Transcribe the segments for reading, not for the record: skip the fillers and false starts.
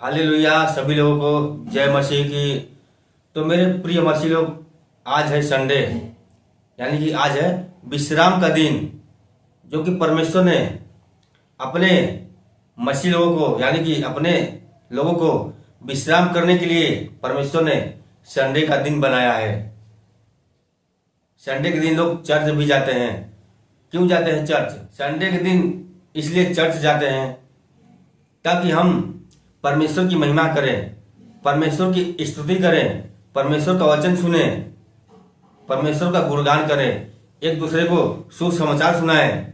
Hallelujah. सभी लोगों को जय मसीह की। तो मेरे प्रिय मसीह लोग, आज है संडे, यानी कि आज है विश्राम का दिन, जो कि परमेश्वर ने अपने मसीह लोगों को, यानी कि अपने लोगों को विश्राम करने के लिए परमेश्वर ने संडे का दिन बनाया है। संडे के दिन लोग चर्च भी जाते हैं। क्यों जाते हैं चर्च? संडे के दिन इसलिए चर्च जाते हैं ताकि हम परमेश्वर की महिमा करें, परमेश्वर की स्तुति करें, परमेश्वर का वचन सुने, परमेश्वर का गुणगान करें, एक दूसरे को सुसमाचार सुनाएं।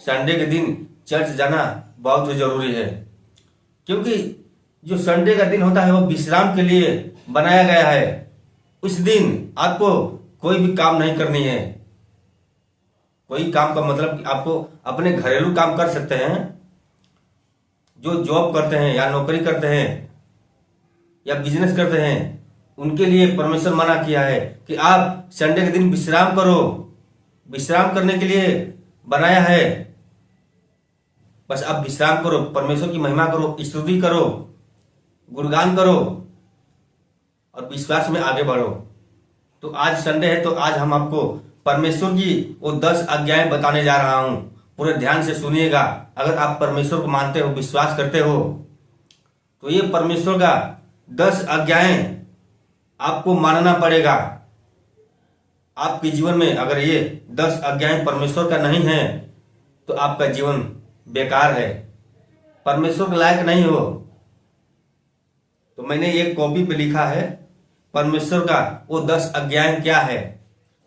संडे के दिन चर्च जाना बहुत जरूरी है, क्योंकि जो संडे का दिन होता है वो विश्राम के लिए बनाया गया है। उस दिन आपको कोई भी काम नहीं करनी है। कोई काम का मतलब कि आपको अपने घरेलू काम कर सकते हैं। जो जॉब करते हैं या नौकरी करते हैं या बिजनेस करते हैं, उनके लिए परमेश्वर मना किया है कि आप संडे के दिन विश्राम करो। विश्राम करने के लिए बनाया है। बस आप विश्राम करो, परमेश्वर की महिमा करो, स्तुति करो, गुणगान करो और विश्वास में आगे बढ़ो। तो आज संडे है, तो आज हम आपको परमेश्वर की वो 10 आज्ञाएं बताने जा रहा हूं। पूरे ध्यान से सुनिएगा। अगर आप परमेश्वर को मानते हो, विश्वास करते हो, तो ये परमेश्वर का 10 आज्ञाएं आपको मानना पड़ेगा। आपके जीवन में अगर ये 10 आज्ञाएं परमेश्वर का नहीं है तो आपका जीवन बेकार है, परमेश्वर के लायक नहीं हो। तो मैंने एक कॉपी पे लिखा है परमेश्वर का वो 10 आज्ञाएं क्या है।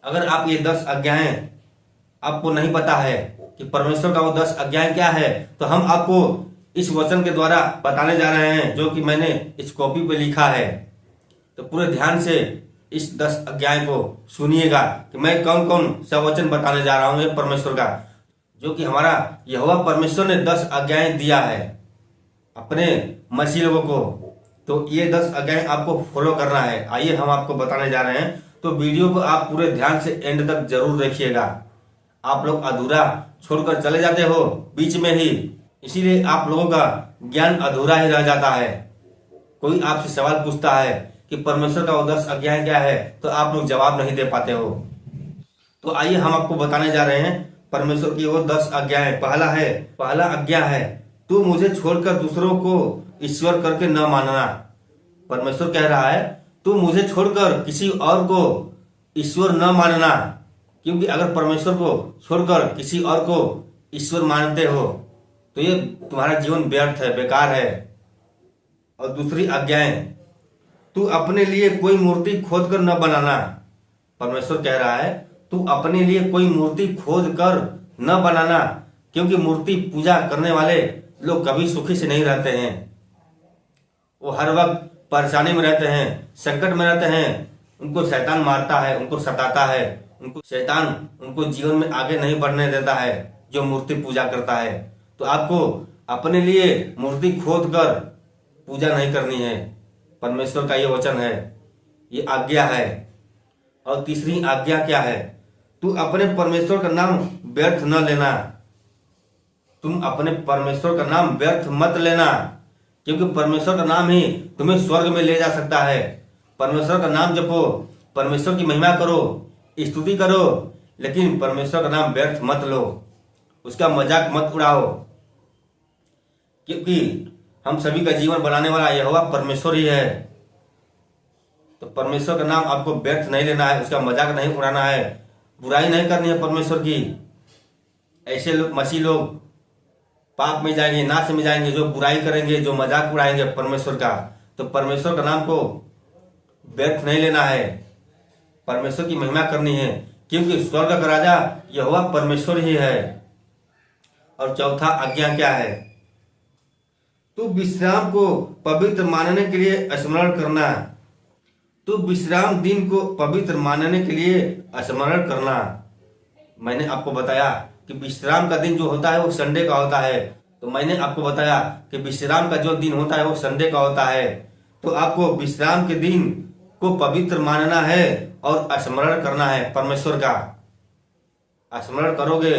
अगर आप ये 10 आज्ञाएं आपको नहीं पता है कि परमेश्वर का वो 10 आज्ञाएं क्या है, तो हम आपको इस वचन के द्वारा बताने जा रहे हैं, जो कि मैंने इस कॉपी पे लिखा है। तो पूरे ध्यान से इस 10 आज्ञाएं को सुनिएगा कि मैं कौन कौन सा वचन बताने जा रहा हूं, ये परमेश्वर का, जो कि हमारा यहोवा परमेश्वर ने 10 आज्ञाएं दिया है अपने मसीह लोगों को। तो ये 10 आज्ञाएं आपको फॉलो करना है। आइए हम आपको बताने जा रहे हैं। तो वीडियो को आप पूरे ध्यान से एंड तक जरूर देखिएगा। आप लोग अधूरा छोड़कर चले जाते हो बीच में ही, इसीलिए आप लोगों का ज्ञान अधूरा ही रह जाता है। कोई आपसे सवाल पूछता है कि परमेश्वर का वो 10 आज्ञाएं क्या है, तो आप लोग जवाब नहीं दे पाते हो। तो आइए हम आपको बताने जा रहे हैं परमेश्वर की वो 10 आज्ञाएं। पहला आज्ञा है, तू मुझे छोड़कर दूसरों को ईश्वर करके न मानना। परमेश्वर कह रहा है तू मुझे छोड़कर किसी और को ईश्वर न मानना, क्योंकि अगर परमेश्वर को छोड़कर किसी और को ईश्वर मानते हो तो ये तुम्हारा जीवन व्यर्थ है, बेकार है। और दूसरी आज्ञाएं, तू अपने लिए कोई मूर्ति खोद कर न बनाना। परमेश्वर कह रहा है तू अपने लिए कोई मूर्ति खोद कर न बनाना, क्योंकि मूर्ति पूजा करने वाले लोग कभी सुखी से नहीं रहते हैं। वो हर वक्त परेशानी में रहते हैं, संकट में रहते हैं। उनको शैतान मारता है, उनको सताता है, शैतान उनको जीवन में आगे नहीं बढ़ने देता है जो मूर्ति पूजा करता है। तो आपको अपने लिए मूर्ति खोद कर पूजा नहीं करनी है। परमेश्वर का ये वचन है, ये आज्ञा है। और तीसरी आज्ञा क्या है? तू अपने परमेश्वर का नाम व्यर्थ न लेना। तुम अपने परमेश्वर का नाम व्यर्थ मत लेना, क्योंकि परमेश्वर का नाम ही तुम्हें स्वर्ग में ले जा सकता है। परमेश्वर का नाम जपो, परमेश्वर की महिमा करो, स्तुति करो, लेकिन परमेश्वर का नाम व्यर्थ मत लो, उसका मजाक मत उड़ाओ, क्योंकि हम सभी का जीवन बनाने वाला यहोवा परमेश्वर ही है। तो परमेश्वर का नाम आपको व्यर्थ नहीं लेना है, उसका मजाक नहीं उड़ाना है, बुराई नहीं करनी है परमेश्वर की। ऐसे लोग, मसीह लोग पाप में जाएंगे, नाश में जाएंगे, जो बुराई करेंगे, जो मजाक उड़ाएंगे परमेश्वर का। तो परमेश्वर का नाम को व्यर्थ नहीं लेना है, परमेश्वर की महिमा करनी है, क्योंकि स्वर्ग का राजा यहोवा परमेश्वर ही है। और चौथा आज्ञा क्या है? तू विश्राम को पवित्र मानने के लिए स्मरण करना। तू विश्राम दिन को पवित्र मानने के लिए स्मरण करना। मैंने आपको बताया कि विश्राम का दिन जो होता है वो संडे का होता है। तो मैंने आपको बताया कि विश्राम का जो दिन होता है वो संडे का होता है। तो आपको विश्राम के दिन को पवित्र मानना है और स्मरण करना है परमेश्वर का। स्मरण करोगे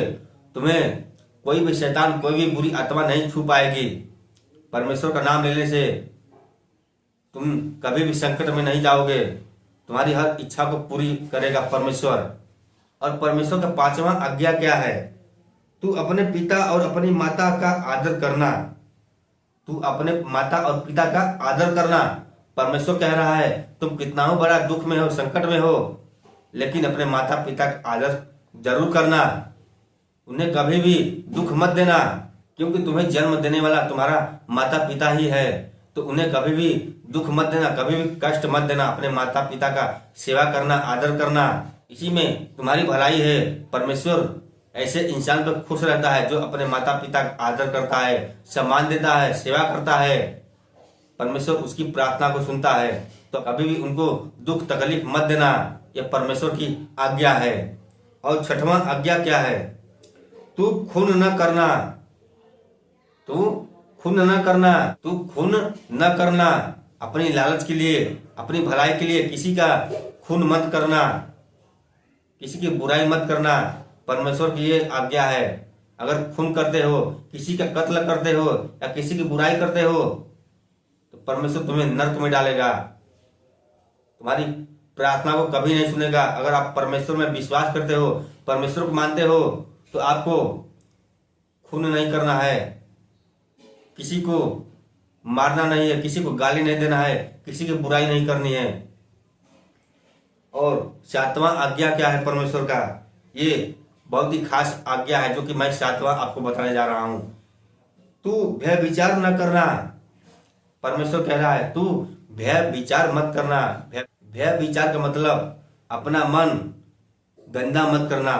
तुम्हें कोई भी शैतान, कोई भी बुरी आत्मा नहीं छू पाएगी। परमेश्वर का नाम लेने से तुम कभी भी संकट में नहीं जाओगे। तुम्हारी हर इच्छा को पूरी करेगा परमेश्वर। और परमेश्वर का 5वां आज्ञा क्या है? तू अपने पिता और अपनी माता का आदर करना। तू अपने माता और पिता का आदर करना। परमेश्वर कह रहा है तुम कितना हो बड़ा दुख में हो, संकट में हो, लेकिन अपने माता पिता का आदर जरूर करना। उन्हें कभी भी दुख मत देना, क्योंकि तुम्हें जन्म देने वाला तुम्हारा माता पिता ही है। तो उन्हें कभी भी दुख मत देना, कभी भी कष्ट मत देना। अपने माता पिता का सेवा करना, आदर करना, इसी में तुम्हारी भलाई है। परमेश्वर ऐसे इंसान पर खुश रहता है जो अपने माता पिता का आदर करता है, सम्मान देता है, सेवा करता है। परमेश्वर उसकी प्रार्थना को सुनता है। तो कभी भी उनको दुख तकलीफ मत देना, यह परमेश्वर की आज्ञा है। और 6वां आज्ञा क्या है? तू खून न करना। तू खून न करना। तू खून न करना। अपनी लालच के लिए, अपनी भलाई के लिए किसी का खून मत करना, किसी की बुराई मत करना। परमेश्वर की ये आज्ञा है। अगर खून करते हो, किसी का कत्ल करते हो या किसी की बुराई करते हो, तो परमेश्वर तुम्हें नरक में डालेगा। तुम्हारी प्रार्थना को कभी नहीं सुनेगा। अगर आप परमेश्वर में विश्वास करते हो, परमेश्वर को मानते हो, तो आपको खून नहीं करना है, किसी को मारना नहीं है, किसी को गाली नहीं देना है, किसी की बुराई नहीं करनी है। और 7वां आज्ञा क्या है परमेश्वर का? ये बहुत ही खास आज्ञा है जो कि मैं 7वां आपको बताने जा रहा हूं। तू भय विचार न करना। परमेश्वर कह रहा है तू भय विचार मत करना। भय विचार का मतलब अपना मन गंदा मत करना,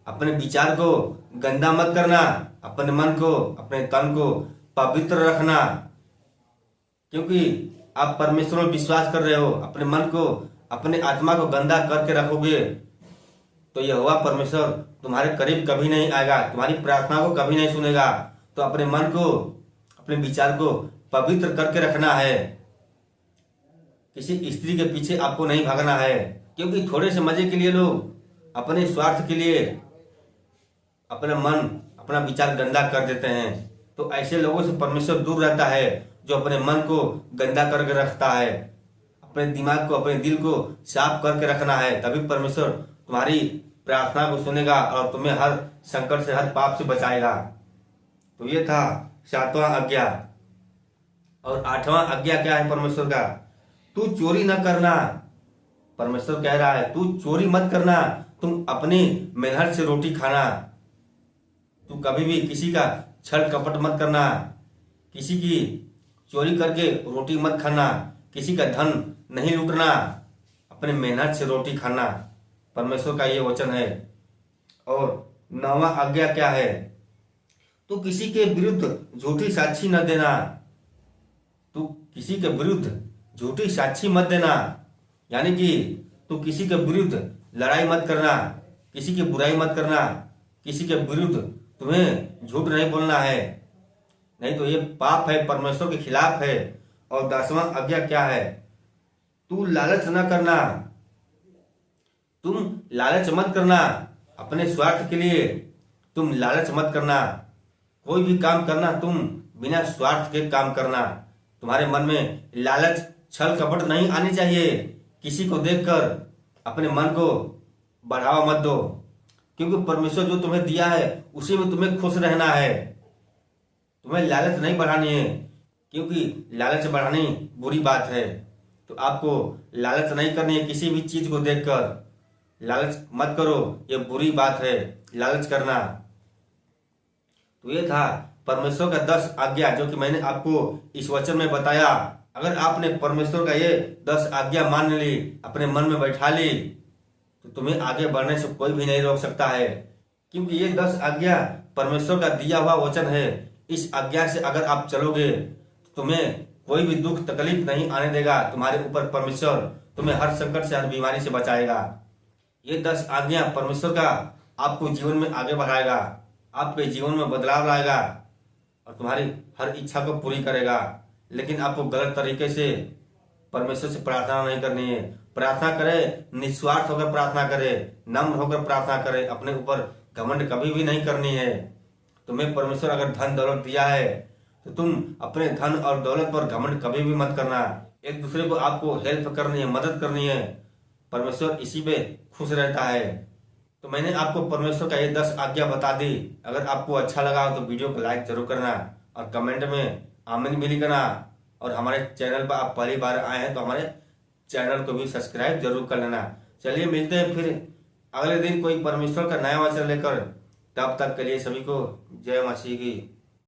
अपने विचार को गंदा मत करना, अपने मन को, अपने तन को पवित्र रखना। क्योंकि आप परमेश्वर में विश्वास कर रहे हो, अपने मन को, अपने आत्मा को गंदा करके रखोगे तो यहोवा परमेश्वर तुम्हारे करीब कभी नहीं आएगा, तुम्हारी प्रार्थना को कभी नहीं सुनेगा। तो अपने मन को, अपने विचार को पवित्र करके रखना है। किसी स्त्री के पीछे आपको नहीं भागना है, क्योंकि थोड़े से मजे के लिए लोग अपने स्वार्थ के लिए अपना मन, अपना विचार गंदा कर देते हैं। तो ऐसे लोगों से परमेश्वर दूर रहता है जो अपने मन को गंदा करके रखता है। अपने दिमाग को, अपने दिल को साफ करके रखना है, तभी परमेश्वर तुम्हारी प्रार्थना को सुनेगा और तुम्हें हर संकट से, हर पाप से बचाएगा। तो ये था 7वां आज्ञा। और 8वां आज्ञा क्या है परमेश्वर का? तू चोरी न करना। परमेश्वर कह रहा है तू चोरी मत करना। तुम अपनी मेहनत से रोटी खाना। तू कभी भी किसी का छल कपट मत करना, किसी की चोरी करके रोटी मत खाना, किसी का धन नहीं लूटना, अपने मेहनत से रोटी खाना। परमेश्वर का ये वचन है। और 9वां आज्ञा क्या है? तू किसी के विरुद्ध झूठी साक्षी न देना। तू किसी के विरुद्ध झूठी साक्षी मत देना, यानी कि तू किसी के विरुद्ध लड़ाई मत करना, किसी की बुराई मत करना, किसी के विरुद्ध तुम्हें झूठ नहीं बोलना है, नहीं तो ये पाप है, परमेश्वर के खिलाफ है। और 10वां आज्ञा क्या है? तू लालच न करना। तुम लालच मत करना, अपने स्वार्थ के लिए तुम लालच मत करना। कोई भी काम करना तुम बिना स्वार्थ के काम करना। तुम्हारे मन में लालच, छल कपट नहीं आनी चाहिए। किसी को देखकर अपने मन को बढ़ावा मत दो, क्योंकि परमेश्वर जो तुम्हें दिया है उसी में तुम्हें खुश रहना है। तुम्हें लालच नहीं बढ़ानी है, क्योंकि लालच बढ़ानी बुरी बात है। तो आपको लालच नहीं करनी है। किसी भी चीज को देखकर लालच मत करो, ये बुरी बात है लालच करना। तो ये था परमेश्वर का 10 आज्ञा जो कि मैंने आपको इस वचन में बताया। अगर आपने परमेश्वर का ये 10 आज्ञा मान ली, अपने मन में बैठा ली, तो तुम्हें आगे बढ़ने से कोई भी नहीं रोक सकता है, क्योंकि ये 10 आज्ञा परमेश्वर का दिया हुआ वचन है। इस आज्ञा से अगर आप चलोगे तो तुम्हें कोई भी दुख तकलीफ नहीं आने देगा। तुम्हारे ऊपर परमेश्वर तुम्हें हर संकट से, हर बीमारी से बचाएगा। ये 10 आज्ञा परमेश्वर का आपको जीवन में आगे बढ़ाएगा, आपके जीवन में बदलाव लाएगा और तुम्हारी हर इच्छा को पूरी करेगा। लेकिन आपको गलत तरीके से परमेश्वर से प्रार्थना नहीं करनी है। प्रार्थना करे, निस्वार्थ होकर प्रार्थना करे, नम्र होकर प्रार्थना करे। अपने ऊपर घमंड कभी भी नहीं करनी है। तुम्हें परमेश्वर अगर धन दौलत दिया है तो तुम अपने धन और दौलत पर घमंड कभी भी मत करना। एक दूसरे को आपको हेल्प करनी है, मदद करनी है। परमेश्वर इसी पे खुश रहता है। तो मैंने आपको परमेश्वर का ये 10 आज्ञा बता दी। अगर आपको अच्छा लगा हो तो वीडियो को लाइक जरूर करना और कमेंट में आमीन भी लिखना। और हमारे चैनल पर आप पहली बार आए हैं तो हमारे चैनल को भी सब्सक्राइब जरूर कर लेना। चलिए मिलते हैं फिर अगले दिन कोई परमेश्वर का नया वचन लेकर। तब तक के लिए सभी को जय मसीह की।